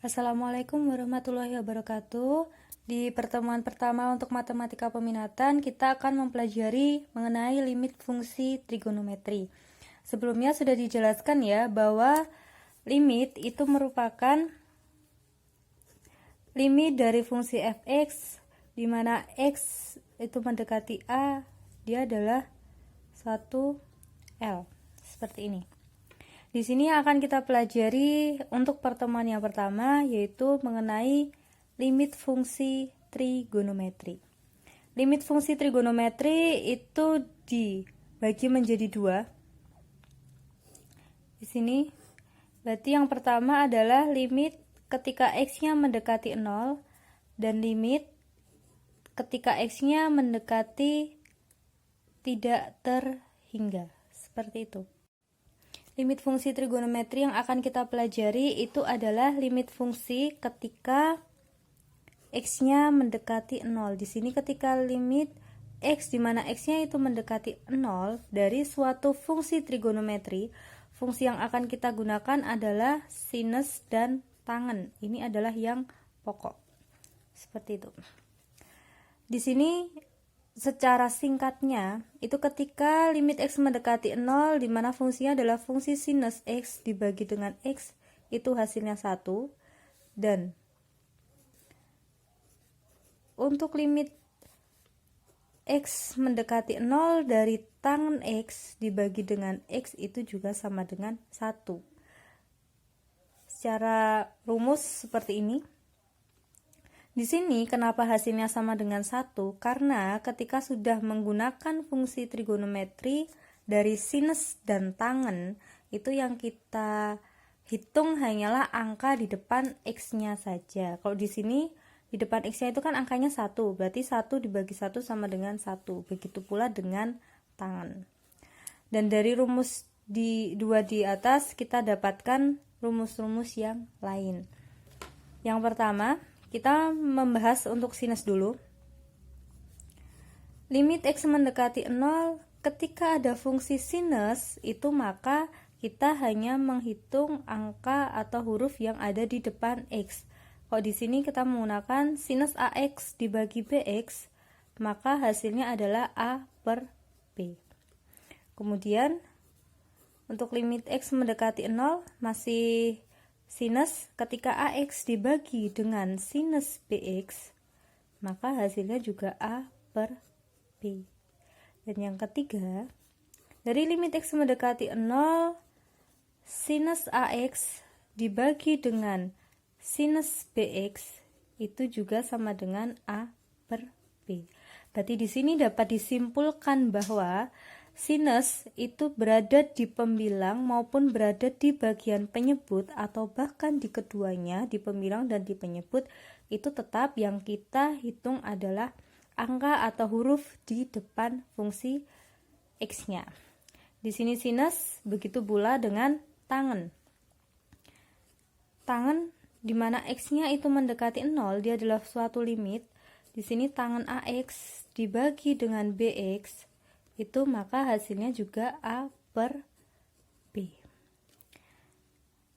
Assalamualaikum warahmatullahi wabarakatuh. Di pertemuan pertama untuk matematika peminatan, kita akan mempelajari mengenai limit fungsi trigonometri. Sebelumnya sudah dijelaskan ya bahwa limit itu merupakan limit dari fungsi fx di mana x itu mendekati a, dia adalah 1L. Seperti ini. Di sini akan kita pelajari untuk pertemuan yang pertama, yaitu mengenai limit fungsi trigonometri. Limit fungsi trigonometri itu dibagi menjadi dua. Di sini berarti yang pertama adalah limit ketika x-nya mendekati 0 dan limit ketika x-nya mendekati tidak terhingga. Seperti itu. Limit fungsi trigonometri yang akan kita pelajari itu adalah limit fungsi ketika x-nya mendekati 0. Di sini ketika limit x di mana x-nya itu mendekati 0 dari suatu fungsi trigonometri, fungsi yang akan kita gunakan adalah sinus dan tangen. Ini adalah yang pokok. Seperti itu. Di sini secara singkatnya, itu ketika limit x mendekati 0, di mana fungsinya adalah fungsi sinus x dibagi dengan x, itu hasilnya 1. Dan untuk limit x mendekati 0 dari tangen x dibagi dengan x, itu juga sama dengan 1. Secara rumus seperti ini. Di sini kenapa hasilnya sama dengan 1? Karena ketika sudah menggunakan fungsi trigonometri dari sinus dan tangen, itu yang kita hitung hanyalah angka di depan x-nya saja. Kalau di sini di depan x-nya itu kan angkanya 1, berarti 1 dibagi 1 sama dengan 1. Begitu pula dengan tangen. Dan dari rumus di atas kita dapatkan rumus-rumus yang lain. Yang pertama, kita membahas untuk sinus dulu. Limit x mendekati 0 ketika ada fungsi sinus, itu maka kita hanya menghitung angka atau huruf yang ada di depan x. Kalau di sini kita menggunakan sinus ax dibagi bx, maka hasilnya adalah a per b. Kemudian untuk limit x mendekati 0 masih sinus ketika ax dibagi dengan sinus bx, maka hasilnya juga a per b. Dan yang ketiga, dari limit x mendekati 0, sinus ax dibagi dengan sinus bx, itu juga sama dengan a per b. Berarti di sini dapat disimpulkan bahwa sinus itu berada di pembilang maupun berada di bagian penyebut, atau bahkan di keduanya, di pembilang dan di penyebut, itu tetap yang kita hitung adalah angka atau huruf di depan fungsi x-nya. Di sini sinus, begitu pula dengan tangen. Tangen di mana x-nya itu mendekati 0, dia adalah suatu limit. Di sini tangen ax dibagi dengan bx, itu maka hasilnya juga a per b.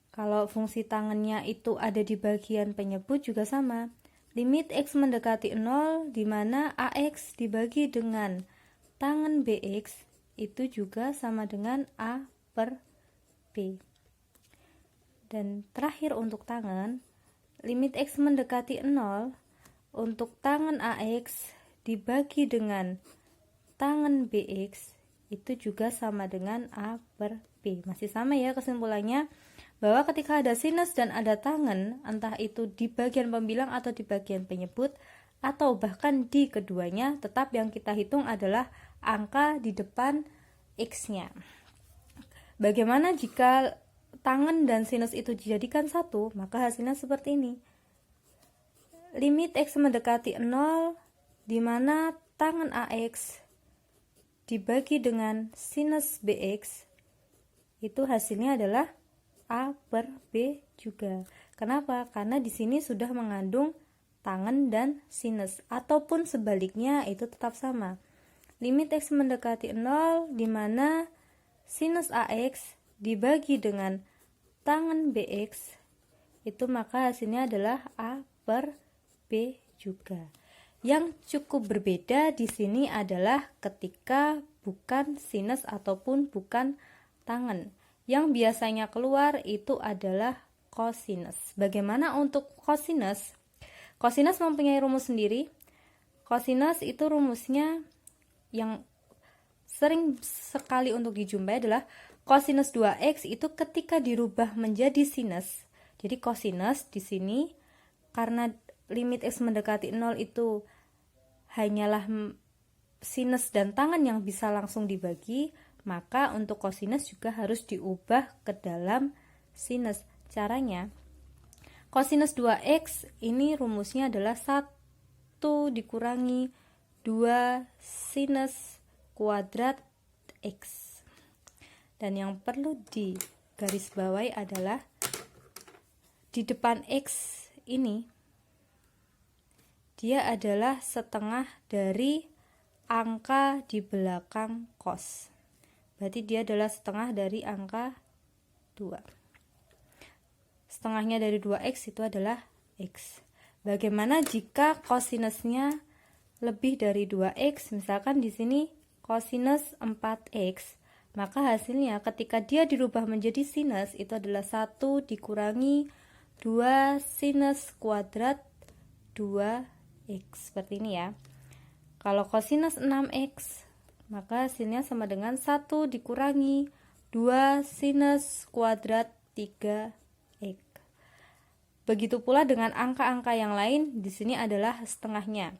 Kalau fungsi tangennya itu ada di bagian penyebut juga sama. Limit x mendekati 0 di mana ax dibagi dengan tangen bx, itu juga sama dengan a per b. Dan terakhir untuk tangen, limit x mendekati 0 untuk tangen ax dibagi dengan tangen bx, itu juga sama dengan a per b. Masih sama ya kesimpulannya, bahwa ketika ada sinus dan ada tangen, entah itu di bagian pembilang atau di bagian penyebut, atau bahkan di keduanya, tetap yang kita hitung adalah angka di depan x-nya. Bagaimana jika tangen dan sinus itu dijadikan satu? Maka hasilnya seperti ini. Limit x mendekati 0 di mana tangen ax dibagi dengan sinus bx, itu hasilnya adalah a per b juga. Kenapa? Karena di sini sudah mengandung tangen dan sinus, ataupun sebaliknya itu tetap sama. Limit x mendekati 0 di mana sinus ax dibagi dengan tangen bx, itu maka hasilnya adalah A per B juga. Yang cukup berbeda di sini adalah ketika bukan sinus ataupun bukan tangen. Yang biasanya keluar itu adalah kosinus. Bagaimana untuk kosinus? Kosinus mempunyai rumus sendiri. Kosinus itu rumusnya yang sering sekali untuk dijumpai adalah kosinus 2x itu ketika dirubah menjadi sinus. Jadi kosinus di sini karena limit x mendekati 0 itu hanyalah sinus dan tangen yang bisa langsung dibagi, maka untuk kosinus juga harus diubah ke dalam sinus. Caranya, kosinus 2x ini rumusnya adalah 1 dikurangi 2 sinus kuadrat x. Dan yang perlu digarisbawahi adalah di depan x ini dia adalah setengah dari angka di belakang cos. Berarti dia adalah setengah dari angka 2. Setengahnya dari 2x itu adalah x. Bagaimana jika kosinusnya lebih dari 2x? Misalkan di sini kosinus 4x, maka hasilnya ketika dia dirubah menjadi sinus itu adalah 1 dikurangi 2 sinus kuadrat 2x, seperti ini ya. Kalau kosinus 6x, maka hasilnya sama dengan 1 dikurangi 2 sinus kuadrat 3x. Begitu pula dengan angka-angka yang lain, di sini adalah setengahnya.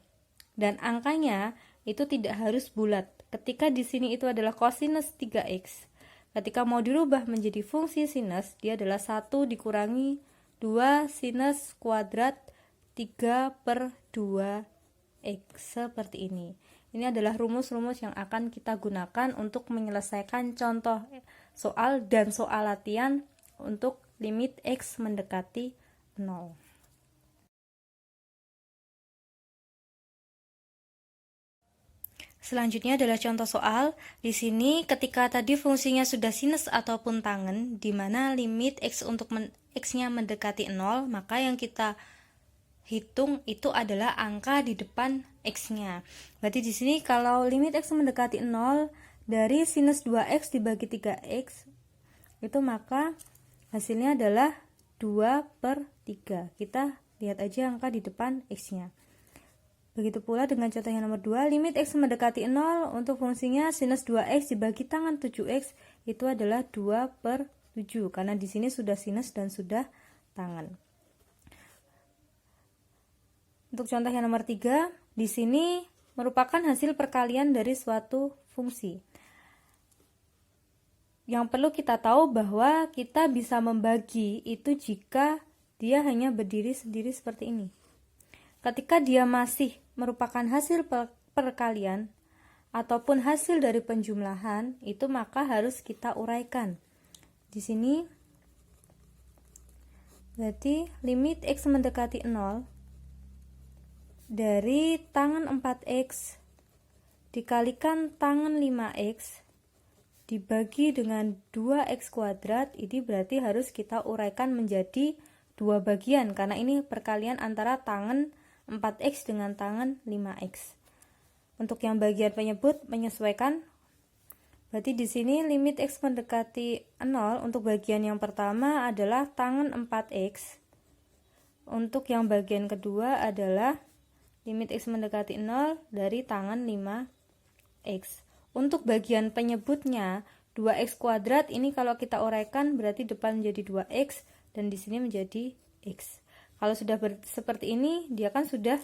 Dan angkanya itu tidak harus bulat. Ketika di sini itu adalah kosinus 3x. Ketika mau dirubah menjadi fungsi sinus, dia adalah 1 dikurangi 2 sinus kuadrat 3 per 2x, seperti ini. Ini adalah rumus-rumus yang akan kita gunakan untuk menyelesaikan contoh soal dan soal latihan untuk limit x mendekati 0. Selanjutnya adalah contoh soal. Di sini ketika tadi fungsinya sudah sinus ataupun tangen, di mana limit x untuk x-nya mendekati 0, maka yang kita hitung itu adalah angka di depan x-nya. Berarti di sini kalau limit x mendekati 0 dari sinus 2x dibagi 3x, itu maka hasilnya adalah 2 per 3. Kita lihat aja angka di depan x-nya. Begitu pula dengan contoh yang nomor 2, limit x mendekati 0 untuk fungsinya sinus 2x dibagi tangen 7x itu adalah 2 per 7, karena di sini sudah sinus dan sudah tangen. Untuk contoh yang nomor 3, di sini merupakan hasil perkalian dari suatu fungsi. Yang perlu kita tahu bahwa kita bisa membagi itu jika dia hanya berdiri sendiri seperti ini. Ketika dia masih merupakan hasil perkalian ataupun hasil dari penjumlahan, itu maka harus kita uraikan. Di sini berarti limit x mendekati 0 dari tangen 4x dikalikan tangen 5x dibagi dengan 2x kuadrat, ini berarti harus kita uraikan menjadi dua bagian karena ini perkalian antara tangen 4x dengan tangen 5x. Untuk yang bagian penyebut menyesuaikan. Berarti di sini limit x mendekati 0 untuk bagian yang pertama adalah tangen 4x. Untuk yang bagian kedua adalah limit x mendekati 0 dari tangen 5x. Untuk bagian penyebutnya 2x kuadrat ini kalau kita uraikan berarti depan menjadi 2x dan di sini menjadi x. Kalau sudah seperti ini dia kan sudah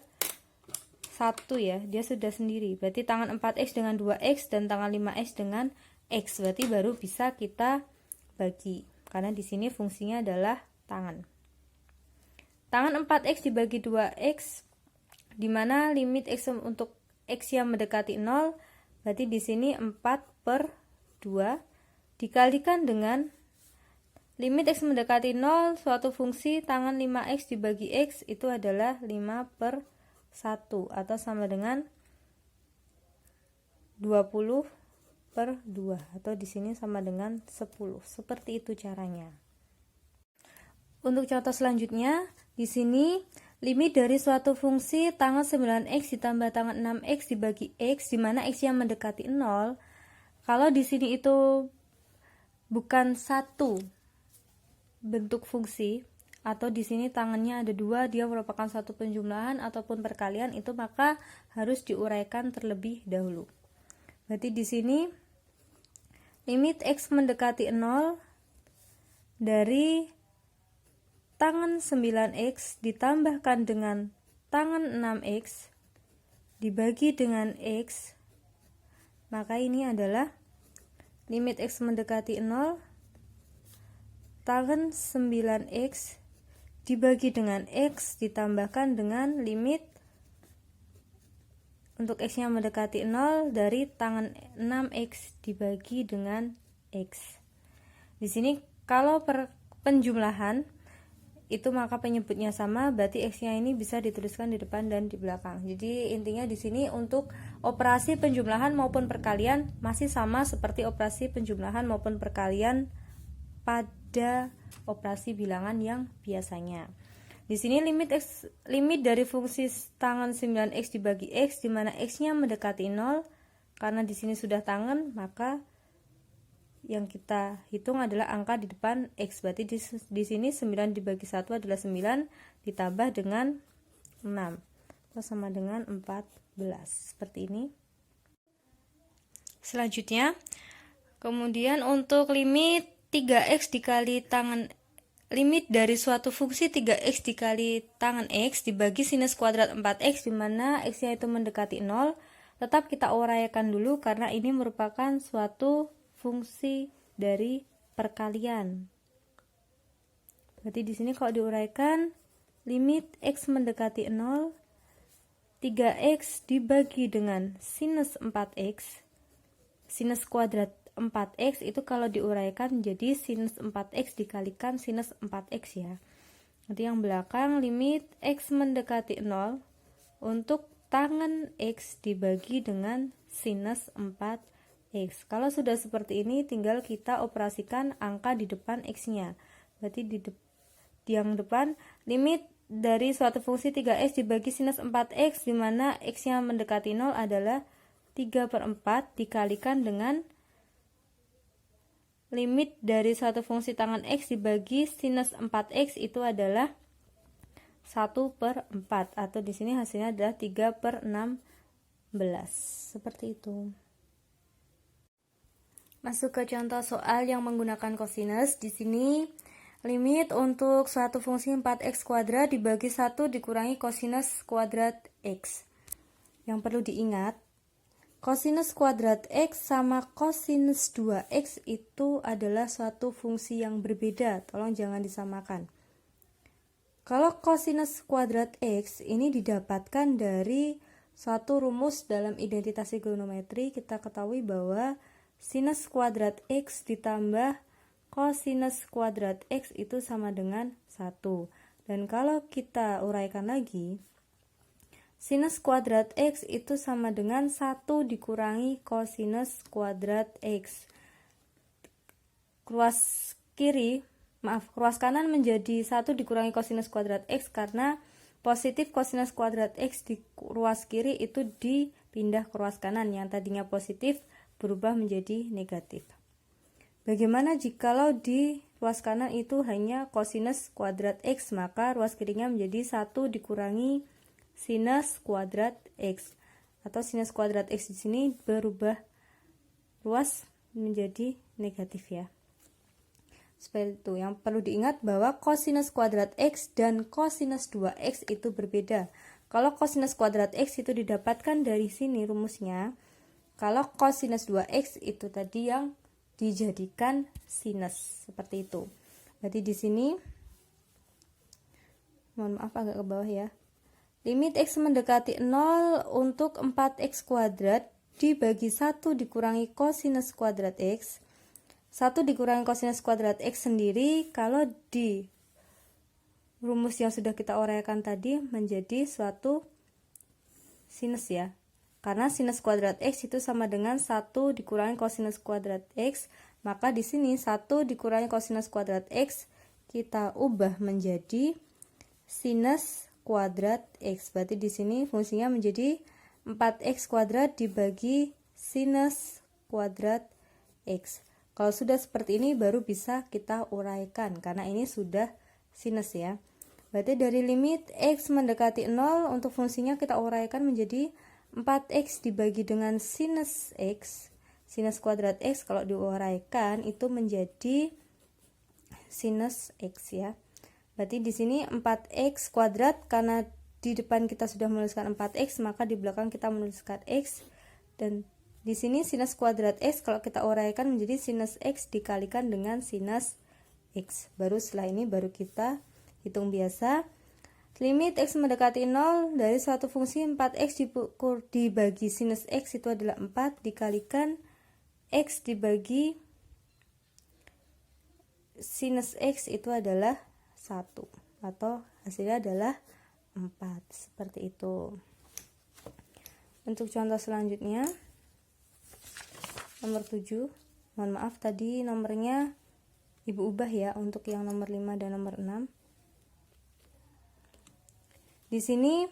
satu ya, dia sudah sendiri. Berarti tangan 4x dengan 2x dan tangan 5x dengan x. Berarti baru bisa kita bagi. Karena di sini fungsinya adalah tangan. Tangan 4x dibagi 2x di mana limit x untuk x yang mendekati 0, berarti di sini 4 per 2 dikalikan dengan limit x mendekati 0 suatu fungsi tangan 5x dibagi x itu adalah 5 per 1 atau sama dengan 20 per 2 atau di sini sama dengan 10. Seperti itu caranya. Untuk contoh selanjutnya, di sini limit dari suatu fungsi tangan 9x ditambah tangan 6x dibagi x, di mana x-nya mendekati 0. Kalau di sini itu bukan satu bentuk fungsi, atau di sini tangannya ada dua, dia merupakan satu penjumlahan ataupun perkalian, itu maka harus diuraikan terlebih dahulu. Berarti di sini limit x mendekati 0 dari tangan 9x ditambahkan dengan tangan 6x dibagi dengan x, maka ini adalah limit x mendekati 0 tangan 9x dibagi dengan x ditambahkan dengan limit untuk x nya mendekati 0 dari tangan 6x dibagi dengan x. Di sini kalau penjumlahan itu maka penyebutnya sama, berarti x-nya ini bisa dituliskan di depan dan di belakang. Jadi intinya di sini untuk operasi penjumlahan maupun perkalian masih sama seperti operasi penjumlahan maupun perkalian pada operasi bilangan yang biasanya. Di sini limit dari fungsi tangan 9x dibagi x, di mana x-nya mendekati 0. Karena di sini sudah tangan, maka yang kita hitung adalah angka di depan x. Berarti di sini 9 dibagi 1 adalah 9 ditambah dengan 6. Itu sama dengan 14. Seperti ini. Selanjutnya, kemudian untuk limit 3x dikali tangan, limit dari suatu fungsi 3x dikali tangan x dibagi sinus kuadrat 4x, di mana x-nya itu mendekati 0. Tetap kita uraikan dulu karena ini merupakan suatu fungsi dari perkalian. Berarti di sini kalau diuraikan, limit x mendekati 0, 3x dibagi dengan sinus 4x, sinus kuadrat 4x itu kalau diuraikan menjadi sinus 4x dikalikan sinus 4x ya. Nanti yang belakang limit x mendekati 0 untuk tangan x dibagi dengan sinus 4x. Kalau sudah seperti ini tinggal kita operasikan angka di depan x-nya. Berarti di yang depan limit dari suatu fungsi 3x dibagi sinus 4x, di mana x-nya mendekati 0 adalah 3/4 dikalikan dengan limit dari suatu fungsi tangan x dibagi sinus 4x itu adalah 1/4, atau di sini hasilnya adalah 3/16. Seperti itu. Masuk ke contoh soal yang menggunakan kosinus. Di sini limit untuk suatu fungsi 4x kuadrat dibagi 1 dikurangi kosinus kuadrat x. Yang perlu diingat, kosinus kuadrat x sama kosinus 2x itu adalah suatu fungsi yang berbeda, tolong jangan disamakan. Kalau kosinus kuadrat x ini didapatkan dari suatu rumus dalam identitas trigonometri, kita ketahui bahwa sinus kuadrat x ditambah kosinus kuadrat x itu sama dengan 1. Dan kalau kita uraikan lagi, sinus kuadrat x itu sama dengan 1 dikurangi kosinus kuadrat x. Ruas kanan menjadi 1 dikurangi kosinus kuadrat x karena positif kosinus kuadrat x di ruas kiri itu dipindah ke ruas kanan, yang tadinya positif berubah menjadi negatif. Bagaimana jikalau di ruas kanan itu hanya kosinus kuadrat x, maka ruas kirinya menjadi 1 dikurangi sinus kuadrat x, atau sinus kuadrat x di sini berubah ruas menjadi negatif ya. Seperti itu. Yang perlu diingat bahwa kosinus kuadrat x dan kosinus 2x itu berbeda. Kalau kosinus kuadrat x itu didapatkan dari sini rumusnya. Kalau kosinus 2x itu tadi yang dijadikan sinus, seperti itu. Berarti di sini mohon maaf agak ke bawah ya. Limit x mendekati 0 untuk 4x kuadrat dibagi 1 dikurangi kosinus kuadrat x. 1 dikurangi kosinus kuadrat x sendiri kalau di rumus yang sudah kita uraikan tadi menjadi suatu sinus ya. Karena sinus kuadrat x itu sama dengan 1 dikurangi kosinus kuadrat x, maka di sini 1 dikurangi kosinus kuadrat x kita ubah menjadi sinus kuadrat X. Berarti di sini fungsinya menjadi 4X kuadrat dibagi sinus kuadrat X. Kalau sudah seperti ini baru bisa kita uraikan karena ini sudah sinus ya. Berarti dari limit X mendekati 0 untuk fungsinya kita uraikan menjadi 4X dibagi dengan sinus X. Sinus kuadrat X kalau diuraikan itu menjadi sinus X ya. Berarti di sini 4X kuadrat, karena di depan kita sudah menuliskan 4X, maka di belakang kita menuliskan X. Dan di sini sinus kuadrat X kalau kita uraikan menjadi sinus X dikalikan dengan sinus X. Baru setelah ini baru kita hitung biasa. Limit X mendekati 0 dari suatu fungsi 4X dibagi sinus X itu adalah 4 dikalikan X dibagi sinus X itu adalah 1 atau hasilnya adalah 4. Seperti itu. Untuk contoh selanjutnya nomor 7. Mohon maaf tadi nomornya Ibu ubah ya untuk yang nomor 5 dan nomor 6. Di sini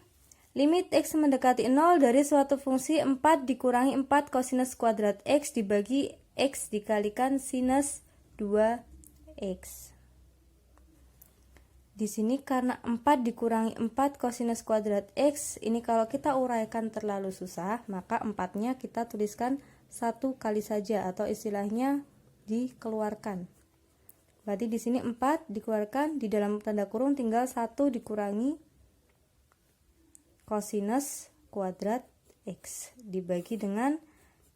limit X mendekati 0 dari suatu fungsi 4 dikurangi 4 kosinus kuadrat X dibagi X dikalikan sinus 2X. Di sini karena 4 dikurangi 4 kosinus kuadrat X, ini kalau kita uraikan terlalu susah, maka 4-nya kita tuliskan 1 kali saja atau istilahnya dikeluarkan. Berarti di sini 4 dikeluarkan, di dalam tanda kurung tinggal 1 dikurangi kosinus kuadrat X dibagi dengan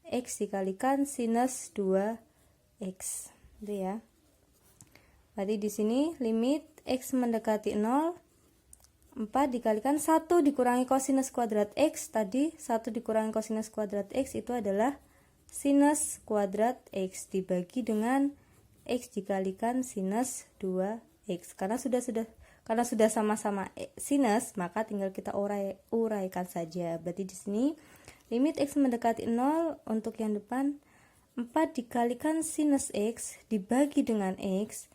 X dikalikan sinus 2X. Itu ya. Berarti di sini limit X mendekati 0, 4 dikalikan 1 dikurangi kosinus kuadrat X. Tadi 1 dikurangi kosinus kuadrat X itu adalah sinus kuadrat X dibagi dengan X dikalikan sinus 2X. Karena sudah sama-sama sinus, maka tinggal kita uraikan saja. Berarti di sini limit X mendekati 0 untuk yang depan 4 dikalikan sinus X dibagi dengan X.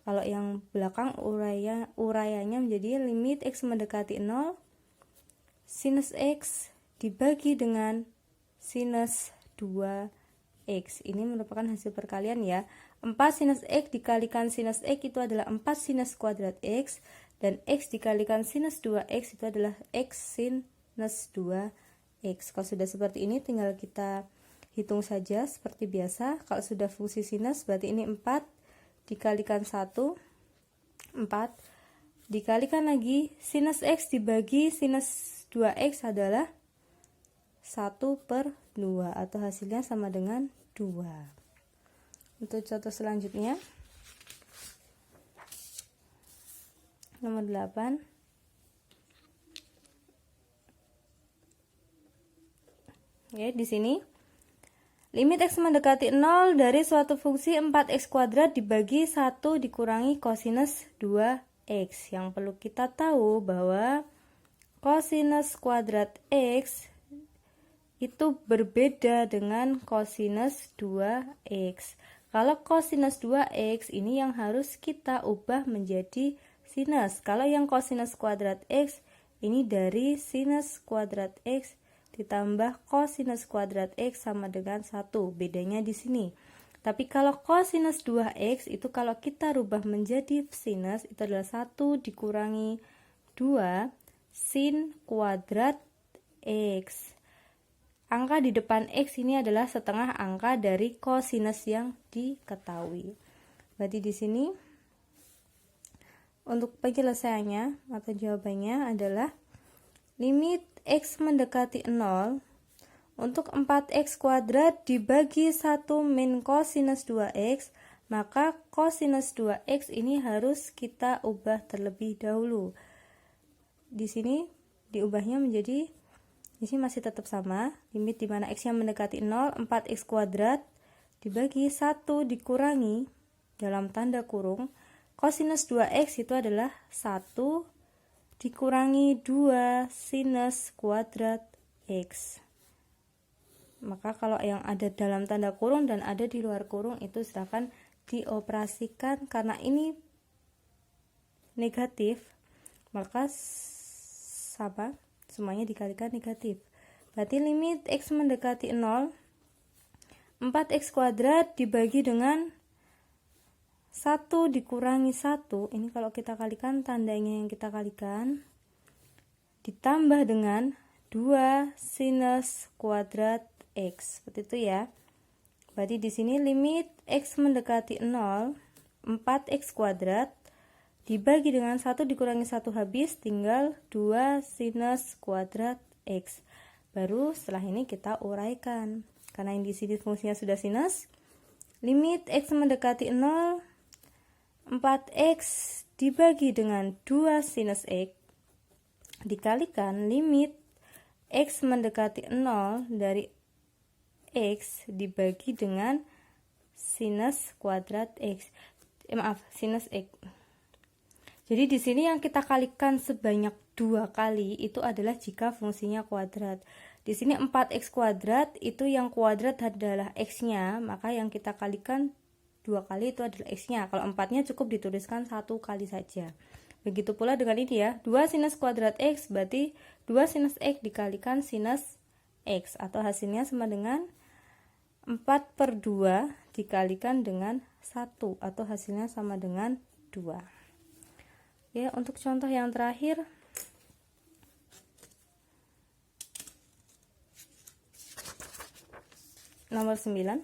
Kalau yang belakang uraiannya menjadi limit X mendekati 0 sinus X dibagi dengan sinus 2X. Ini merupakan hasil perkalian ya. 4 sinus X dikalikan sinus X itu adalah 4 sinus kuadrat X, dan X dikalikan sinus 2X itu adalah X sinus 2X. Kalau sudah seperti ini tinggal kita hitung saja seperti biasa. Kalau sudah fungsi sinus berarti ini 4 dikalikan 1, 4 dikalikan lagi sinus X dibagi sinus 2X adalah 1/2 atau hasilnya sama dengan 2. Untuk contoh selanjutnya nomor 8. Oke, di sini limit X mendekati 0 dari suatu fungsi 4X kuadrat dibagi 1 dikurangi kosinus 2X. Yang perlu kita tahu bahwa kosinus kuadrat X itu berbeda dengan kosinus 2X. Kalau kosinus 2X ini yang harus kita ubah menjadi sinus. Kalau yang kosinus kuadrat X ini dari sinus kuadrat X ditambah kosinus kuadrat X sama dengan 1. Bedanya di sini. Tapi kalau kosinus 2X itu kalau kita rubah menjadi sinus itu adalah 1 dikurangi 2 sin kuadrat X. Angka di depan X ini adalah setengah angka dari kosinus yang diketahui. Berarti di sini untuk penyelesaiannya atau jawabannya adalah limit X mendekati 0 untuk 4X kuadrat dibagi 1 min kosinus 2X, maka kosinus 2X ini harus kita ubah terlebih dahulu. Di sini diubahnya menjadi, di sini masih tetap sama, limit di mana X-nya mendekati 0, 4X kuadrat dibagi 1 dikurangi dalam tanda kurung kosinus 2X itu adalah 1 dikurangi 2 sinus kuadrat X. Maka kalau yang ada dalam tanda kurung dan ada di luar kurung itu silakan dioperasikan, karena ini negatif, maka sama, semuanya dikalikan negatif. Berarti limit X mendekati 0, 4X kuadrat dibagi dengan 1 dikurangi 1, ini kalau kita kalikan tandanya yang kita kalikan, ditambah dengan 2 sinus kuadrat X, seperti itu ya. Berarti di sini limit X mendekati 0, 4X kuadrat dibagi dengan 1 dikurangi 1 habis, tinggal 2 sinus kuadrat X. Baru setelah ini kita uraikan. Karena yang di sini fungsinya sudah sinus, limit X mendekati 0, 4X dibagi dengan 2 sinus X dikalikan limit X mendekati 0 dari X dibagi dengan sinus kuadrat X. Sinus X. Jadi di sini yang kita kalikan sebanyak 2 kali itu adalah jika fungsinya kuadrat. Di sini 4X kuadrat itu yang kuadrat adalah X-nya, maka yang kita kalikan 2 kali itu adalah X-nya. Kalau 4-nya cukup dituliskan 1 kali saja. Begitu pula dengan ini ya, 2 sinus kuadrat X berarti 2 sinus X dikalikan sinus X, atau hasilnya sama dengan 4/2 dikalikan dengan 1, atau hasilnya sama dengan 2. Ya, untuk contoh yang terakhir, nomor 9.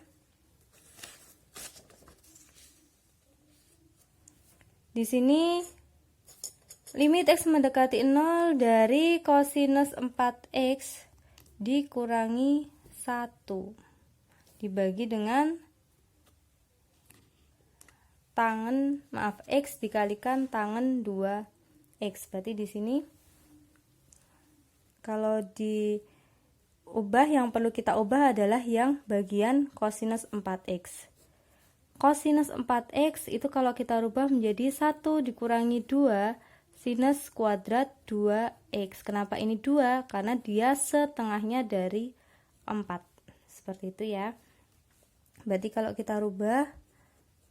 Di sini limit X mendekati 0 dari kosinus 4X dikurangi 1 dibagi dengan X dikalikan tangen 2X. Berarti di sini kalau diubah, yang perlu kita ubah adalah yang bagian kosinus 4X. Kosinus 4X itu kalau kita rubah menjadi 1 dikurangi 2 sinus kuadrat 2X. Kenapa ini 2? Karena dia setengahnya dari 4. Seperti itu ya. Berarti kalau kita rubah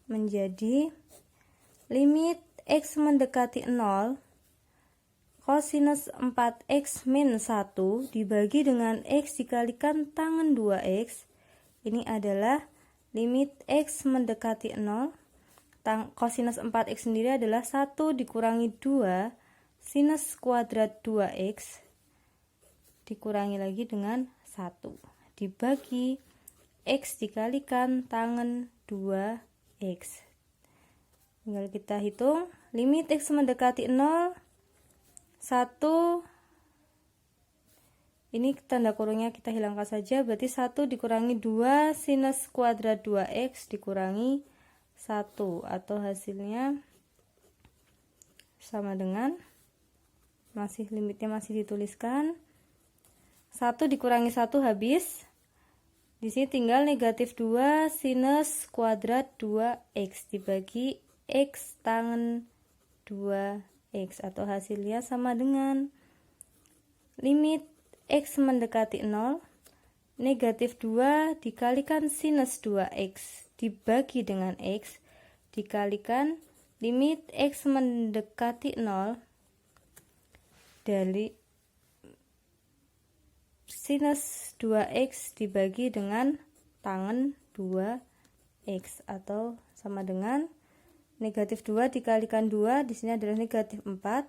menjadi limit X mendekati 0, kosinus 4X min 1 dibagi dengan X dikalikan tangen 2X. Ini adalah limit X mendekati 0. Kosinus 4X sendiri adalah 1 dikurangi 2 sinus kuadrat 2X dikurangi lagi dengan 1 dibagi X dikalikan tangen 2X. Tinggal kita hitung limit X mendekati 0, 1, ini tanda kurungnya kita hilangkan saja, berarti 1 dikurangi 2 sinus kuadrat 2X dikurangi 1, atau hasilnya sama dengan, limitnya masih dituliskan, 1 dikurangi 1 habis. Di sini tinggal negatif 2 sinus kuadrat 2X dibagi X tangen 2X, atau hasilnya sama dengan limit X mendekati 0, negatif 2 dikalikan sinus 2X dibagi dengan X dikalikan limit X mendekati 0 dari sinus 2X dibagi dengan tangen 2X, atau sama dengan negatif 2 dikalikan 2, di sini adalah negatif 4,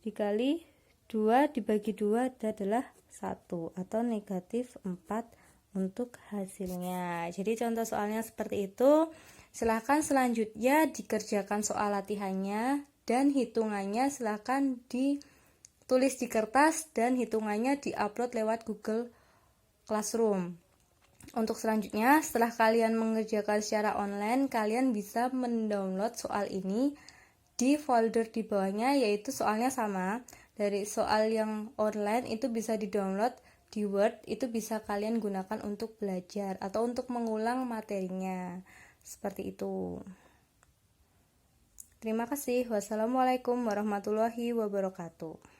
dikali 2 dibagi 2 adalah 1, atau negatif 4 untuk hasilnya. Jadi contoh soalnya seperti itu. Silahkan selanjutnya dikerjakan soal latihannya, dan hitungannya silahkan ditulis di kertas dan hitungannya diupload lewat Google Classroom. Untuk selanjutnya, setelah kalian mengerjakan secara online, kalian bisa mendownload soal ini di folder di bawahnya, yaitu soalnya sama. Dari soal yang online itu bisa di-download di Word, itu bisa kalian gunakan untuk belajar atau untuk mengulang materinya. Seperti itu. Terima kasih. Wassalamualaikum warahmatullahi wabarakatuh.